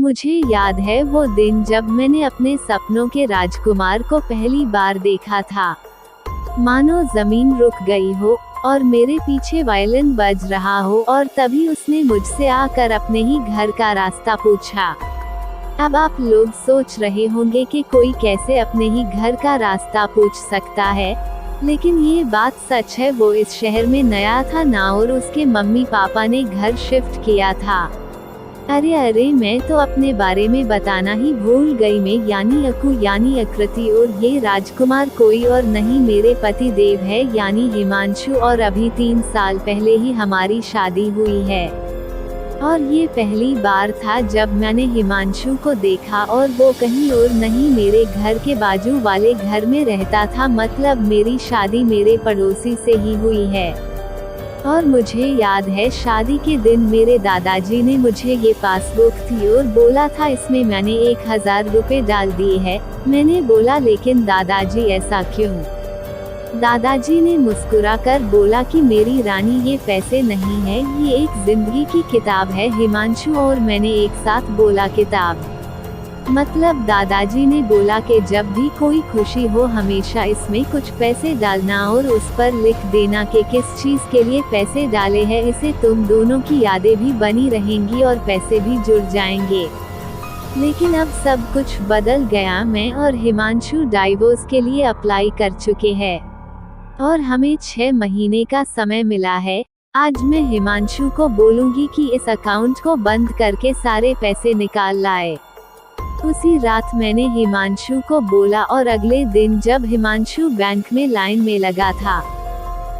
मुझे याद है वो दिन जब मैंने अपने सपनों के राजकुमार को पहली बार देखा था। मानो जमीन रुक गई हो और मेरे पीछे वायलिन बज रहा हो, और तभी उसने मुझसे आकर अपने ही घर का रास्ता पूछा। अब आप लोग सोच रहे होंगे कि कोई कैसे अपने ही घर का रास्ता पूछ सकता है, लेकिन ये बात सच है। वो इस शहर में नया था ना, और उसके मम्मी पापा ने घर शिफ्ट किया था। अरे मैं तो अपने बारे में बताना ही भूल गई। मैं यानी अकु यानी आकृति, और ये राजकुमार कोई और नहीं मेरे पति देव है यानी हिमांशु, और अभी 3 साल पहले ही हमारी शादी हुई है। और ये पहली बार था जब मैंने हिमांशु को देखा, और वो कहीं और नहीं मेरे घर के बाजू वाले घर में रहता था। मतलब मेरी शादी मेरे पड़ोसी से ही हुई है। और मुझे याद है शादी के दिन मेरे दादाजी ने मुझे ये पासबुक थी और बोला था इसमें मैंने 1000 रुपए डाल दिए हैं। मैंने बोला लेकिन दादाजी ऐसा क्यों? दादाजी ने मुस्कुराकर बोला कि मेरी रानी ये पैसे नहीं है, ये एक जिंदगी की किताब है। हिमांशु और मैंने एक साथ बोला किताब। मतलब दादाजी ने बोला कि जब भी कोई खुशी हो हमेशा इसमें कुछ पैसे डालना और उस पर लिख देना कि किस चीज के लिए पैसे डाले हैं। इससे तुम दोनों की यादें भी बनी रहेंगी और पैसे भी जुड़ जाएंगे। लेकिन अब सब कुछ बदल गया। मैं और हिमांशु डाइवोर्स के लिए अप्लाई कर चुके हैं और हमें 6 महीने का समय मिला है। आज मैं हिमांशु को बोलूंगी कि इस अकाउंट को बंद करके सारे पैसे निकाल लाए। उसी रात मैंने हिमांशु को बोला, और अगले दिन जब हिमांशु बैंक में लाइन में लगा था,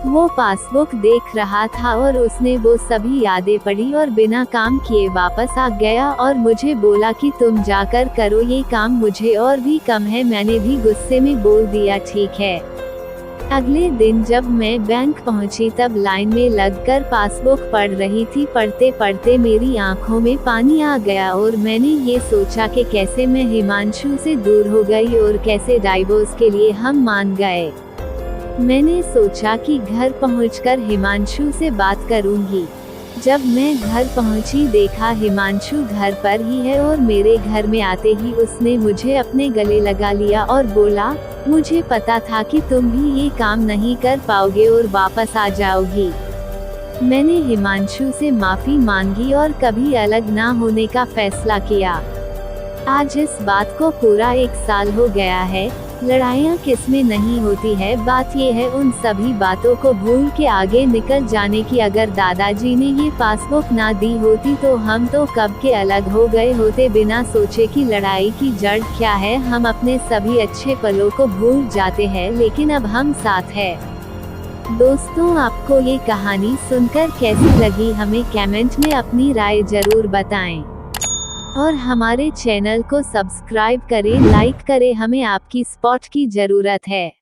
वो पासबुक देख रहा था और उसने वो सभी यादें पढ़ी और बिना काम किए वापस आ गया और मुझे बोला कि तुम जाकर करो ये काम, मुझे और भी कम है। मैंने भी गुस्से में बोल दिया ठीक है। अगले दिन जब मैं बैंक पहुंची तब लाइन में लगकर पासबुक पढ़ रही थी। पढ़ते पढ़ते मेरी आंखों में पानी आ गया और मैंने ये सोचा कि कैसे मैं हिमांशु से दूर हो गई और कैसे डाइवोर्स के लिए हम मान गए। मैंने सोचा कि घर पहुंचकर हिमांशु से बात करूंगी। जब मैं घर पहुंची देखा हिमांशु घर पर ही है और मेरे घर में आते ही उसने मुझे अपने गले लगा लिया और बोला, मुझे पता था कि तुम भी ये काम नहीं कर पाओगे और वापस आ जाओगी। मैंने हिमांशु से माफी मांगी और कभी अलग ना होने का फैसला किया। आज इस बात को पूरा 1 साल हो गया है। लड़ाइयाँ किसमें नहीं होती है, बात ये है उन सभी बातों को भूल के आगे निकल जाने की। अगर दादाजी ने ये पासबुक ना दी होती तो हम तो कब के अलग हो गए होते, बिना सोचे कि लड़ाई की जड़ क्या है। हम अपने सभी अच्छे पलों को भूल जाते हैं, लेकिन अब हम साथ हैं। दोस्तों, आपको ये कहानी सुनकर कैसी लगी हमें कमेंट में अपनी राय जरूर बताएं और हमारे चैनल को सब्सक्राइब करें, लाइक करें। हमें आपकी सपोर्ट की जरूरत है।